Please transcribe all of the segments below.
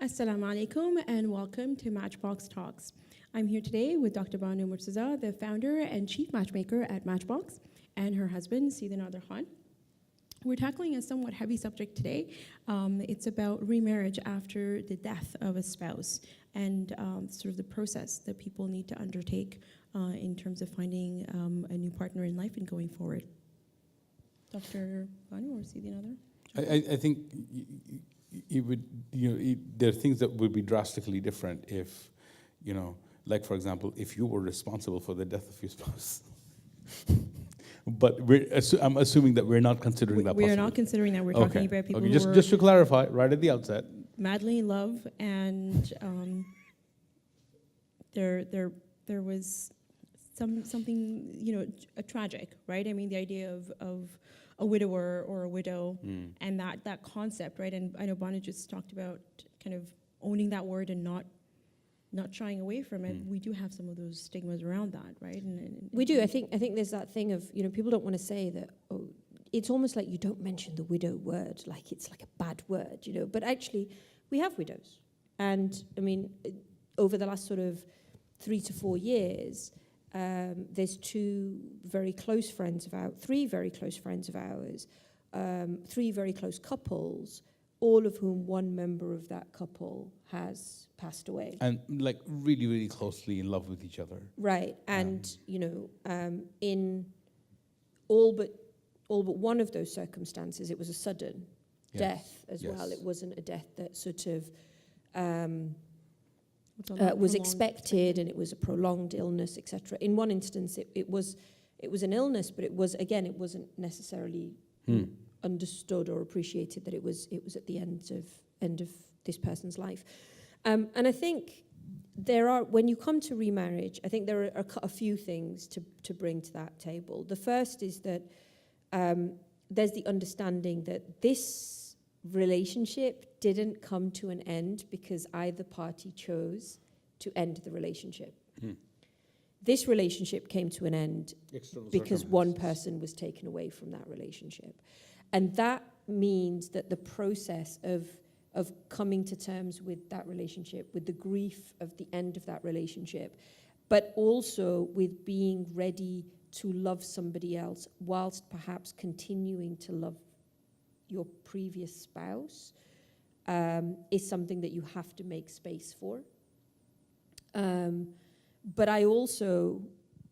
Assalamu alaikum and welcome to Matchbox Talks. I'm here today with Dr. Bano Murtuja, the founder and chief matchmaker at Matchbox, and her husband, Sidi Nader. We're tackling a somewhat heavy subject today. It's about remarriage after the death of a spouse and sort of the process that people need to undertake in terms of finding a new partner in life and going forward. Dr. Bano or Sidi Nader? I think it would, there are things that would be drastically different if, like for example, if you were responsible for the death of your spouse. But I'm assuming that we're not considering that. We are not considering that. We're talking about people who were just to clarify, right at the outset. Madly in love, and there was something a tragic, right? I mean, the idea of a widower or a widow, and that concept, right? And I know Bano just talked about kind of owning that word and not shying away from it. We do have some of those stigmas around that, right? And we do. I think there's that thing of, people don't want to say that, it's almost like you don't mention the widow word, like it's like a bad word, But actually, we have widows. And, I mean, over the last sort of 3 to 4 years, there's three very close friends of ours, 3 very close couples, all of whom one member of that couple has passed away. And like really, really closely in love with each other. Right. And, in all but one of those circumstances, it was a sudden death as well. It wasn't a death that sort of was expected, and it was a prolonged illness, etc. In one instance, it was an illness, but it wasn't necessarily understood or appreciated that it was at the end of this person's life. And I think when you come to remarriage, I think there are a few things to bring to that table. The first is that there's the understanding that this relationship didn't come to an end because either party chose to end the relationship. This relationship came to an end because one person was taken away from that relationship. And that means that the process of coming to terms with that relationship, with the grief of the end of that relationship, but also with being ready to love somebody else whilst perhaps continuing to love your previous spouse, is something that you have to make space for. But I also,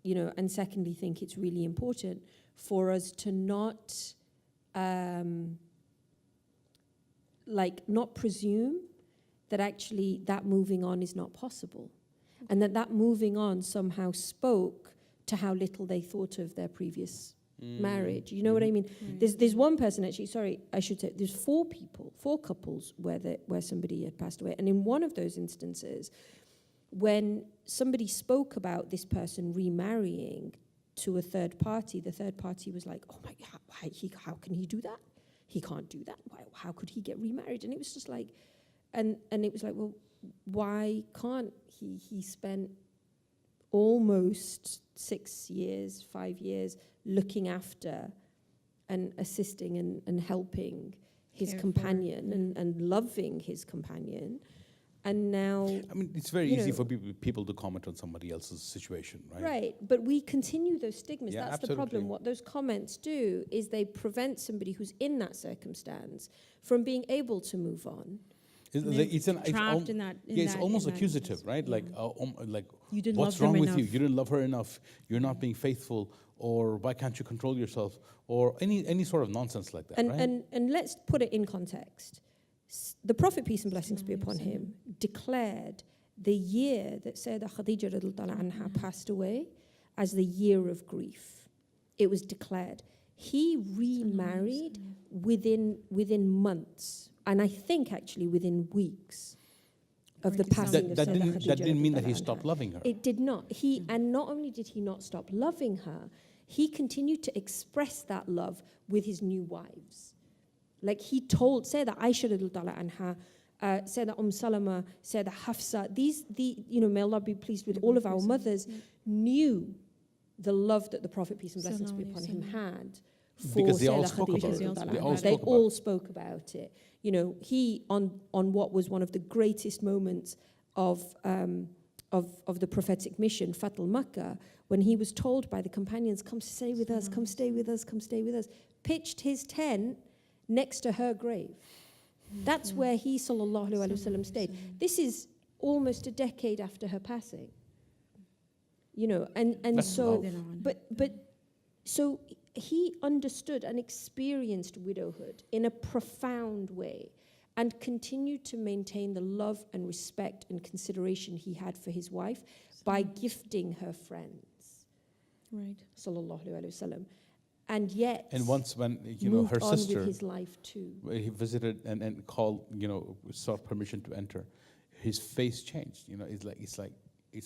and secondly, think it's really important for us to not presume that actually that moving on is not possible, and that moving on somehow spoke to how little they thought of their previous marriage. You know what I mean? There's one person, actually, sorry, I should say, there's 4 couples where somebody had passed away. And in one of those instances, when somebody spoke about this person remarrying to a third party, the third party was like, oh my God, how can he do that? He can't do that. How could he get remarried? And it was just like, and it was like, well, why can't he? He spent almost 6 years, 5 years, looking after and assisting and helping his companion and loving his companion. And now... I mean, it's very easy for people to comment on somebody else's situation, right? Right, but we continue those stigmas. Yeah, that's absolutely. the problem. What those comments do is they prevent somebody who's in that circumstance from being able to move on. It's almost accusative, right? Yeah. Like you didn't what's love wrong them with enough. you? You didn't love her enough. You're not being faithful, or why can't you control yourself, or any sort of nonsense like that, right? And let's put it in context. The Prophet, peace and blessings be upon him, declared the year that Sayyidah Khadija radiallahu anha passed away as the year of grief. It was declared. He remarried within months, and I think actually within weeks of the passing of Sayyidah Khadija. That didn't mean that he stopped loving her. It did not. And not only did he not stop loving her, he continued to express that love with his new wives. Like he told Sayyidah Aisha radiallahu anha, Sayyidah Salama, Sayyidah Hafsa, may Allah be pleased with all of our mothers, knew the love that the Prophet, peace and blessings be upon him, had for Because they all Sayyidah spoke Khadija about it. radiallahu They all anha. They spoke about all it. spoke about it. You know, he on what was one of the greatest moments of the prophetic mission, Fath al-Makkah, when he was told by the companions, come stay with us, come stay with us, come stay with us, pitched his tent next to her grave. That's where he, sallallahu alayhi wasallam, stayed. This is almost a decade after her passing. You know, and That's so, love. but so he understood and experienced widowhood in a profound way and continued to maintain the love and respect and consideration he had for his wife by gifting her friends. Right. Sallallahu alayhi wasallam. And yet, And once when, you know, moved her on sister, with his life too. he visited and called, you know, sought permission to enter, his face changed. You know, it's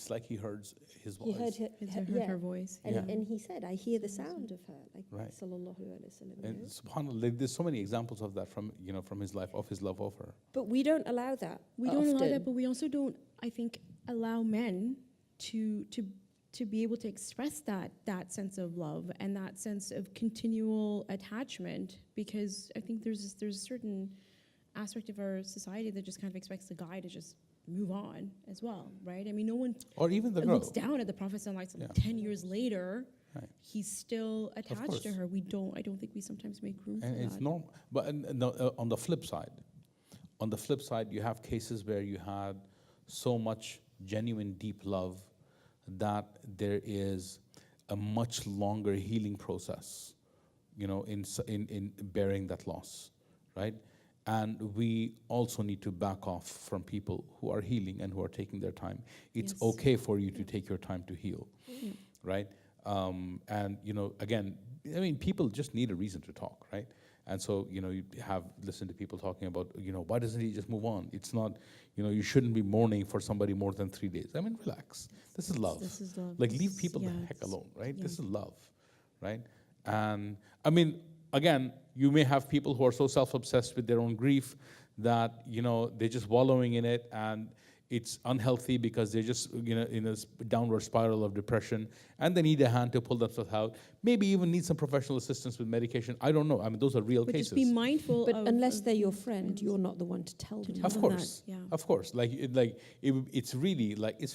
like he heard his voice. He heard her, It's heard her voice. and, Yeah. and he said, I hear the sound of her, like Right. sallallahu alayhi wasallam. you And know? subhanAllah, like, there's so many examples of that from, you know, from his life, of his love of her. But we don't allow that. We don't allow often. that, but we also don't, I think, allow men to be able to express that sense of love and that sense of continual attachment, because I think there's a certain aspect of our society that just kind of expects the guy to just move on as well, right? I mean, no one Or even the girl. looks down at the Prophet ﷺ. Yeah. 10 years later, Right. he's still attached to course. her. I don't think we sometimes make room And for it's that. normal. But on the flip side, you have cases where you had so much genuine, deep love that there is a much longer healing process, you know, in bearing that loss, right? And we also need to back off from people who are healing and who are taking their time. It's Yes. okay for you to take your time to heal, Yeah. right? And, you know, again, I mean, people just need a reason to talk, right? And so, you know, you have listened to people talking about, you know, why doesn't he just move on? It's not, you know, you shouldn't be mourning for somebody more than 3 days. I mean, relax. This is love. This is love. Like, This leave is- people the yeah, heck it's- alone, right? yeah. This is love, right? And, I mean, again, you may have people who are so self-obsessed with their own grief that, you know, they're just wallowing in it, and it's unhealthy because they're just, you know, in a downward spiral of depression, and they need a hand to pull themselves out. Maybe even need some professional assistance with medication. I don't know. I mean, those are real But cases. just be mindful But of... unless of they're your your friend, friends. you're not the one to tell them. tell Of them course, that, yeah. of course. It's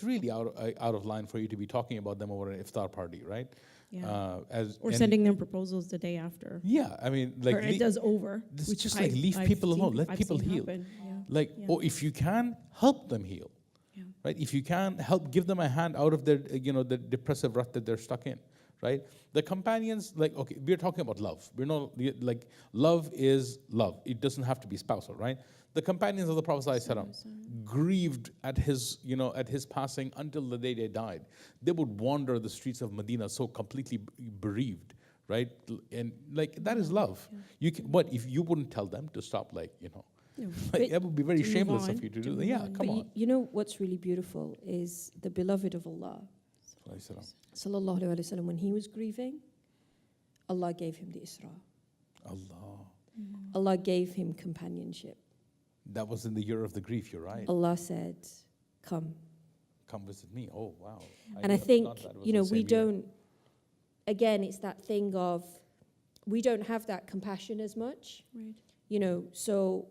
really out of line for you to be talking about them over an iftar party, right? Yeah. And Sending them proposals the day after. Yeah, I mean, like Or it does over. This which just like leave I've people seen- alone. Let I've people seen heal. happen, yeah. Like, Yeah. or if you can, help them heal. Yeah. Right? If you can help, give them a hand out of their, you know, the depressive rut that they're stuck in. Right? The companions, like, okay, we're talking about love. We're not like love is love. It doesn't have to be spousal, right? The companions of the Prophet ﷺ grieved at his, you know, at his passing until the day they died. They would wander the streets of Medina so completely bereaved, right? And like that is love. You can, what if you wouldn't tell them to stop, like, you know? No. Like, But that would be very to move shameless on, of you to to do that. move Yeah, on. come But on. you know what's really beautiful is the beloved of Allah, sallallahu alaihi wasallam, when he was grieving, Allah gave him the Isra. Allah. Allah gave him companionship. That was in the year of the grief, you're right. Allah said, come. Come visit me. Oh, wow. And I think, thought that was you know, the we same year. don't, again, it's that thing of, we don't have that compassion as much, Right. you know, so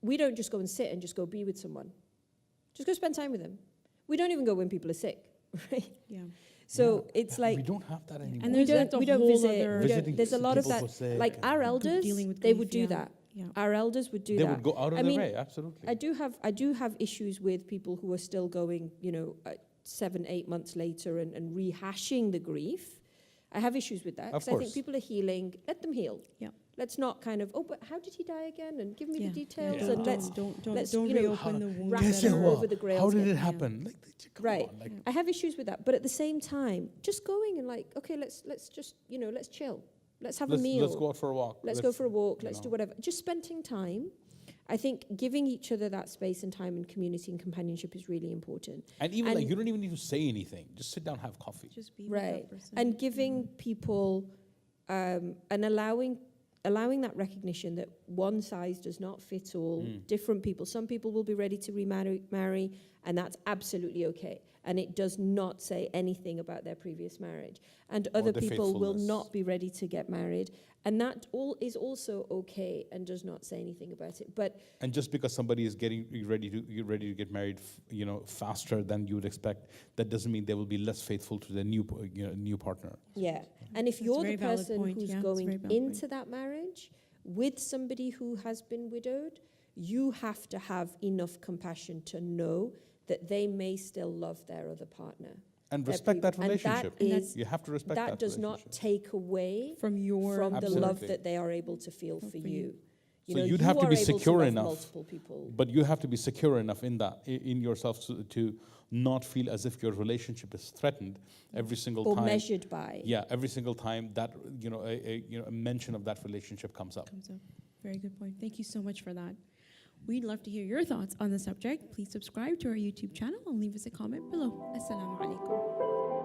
we don't just go and sit and just go be with someone. Just go spend time with them. We don't even go when people are sick, right? Yeah. So Yeah. it's like, we don't have that anymore. And we there's don't, a we don't whole visit, other- we don't, Visiting there's a lot of people that. who say- Like our elders, dealing with they grief, would do yeah. that. Yeah. Our elders would do They that. would go out of I their mean, way, absolutely. I do have issues with people who are still going, you know, 7-8 months later and rehashing the grief. I have issues with that Of because I think course. people are healing. Let them heal. Yeah. Let's not kind of, oh, but how did he die again? And give me Yeah. the details Yeah. and let's don't let's, don't you know, reopen the wound. wrap it better. over the grails. How did again. it happen? Like, come Right. on, like, I have issues with that, but at the same time, just going and like, okay, let's just, you know, let's chill. Let's have a meal. let's go out for a walk. Let's go for a walk. you Let's do know. whatever. Just spending time. I think giving each other that space and time and community and companionship is really important. And even and- like, you don't even need to say anything. Just sit down, have coffee. Just be with Right. that person. And giving people and allowing that recognition that one size does not fit all. Different people. Some people will be ready to marry, and that's absolutely okay. and it does not say anything about their previous marriage. And other the people will faithfulness. not be ready to get married, and that all is also okay and does not say anything about it. But And just because somebody is getting ready to get married, faster than you would expect, that doesn't mean they will be less faithful to their new partner. yeah, and if That's a you're very the valid person point. who's Yeah, it's a very going valid into point. that marriage with somebody who has been widowed, you have to have enough compassion to know that they may still love their other partner. And their respect that previous- and relationship. that is You have to respect that does not relationship. take away From your from the Absolutely. love that they are able to feel for For you. you. So you'd have to are be able secure love enough, multiple people. But you have to be secure enough in that, in yourself, to not feel as if your relationship is threatened every single Or time. measured by. Yeah, every single time that a mention of that relationship comes up. Comes up. Very good point. Thank you so much for that. We'd love to hear your thoughts on the subject. Please subscribe to our YouTube channel and leave us a comment below. Assalamu alaikum.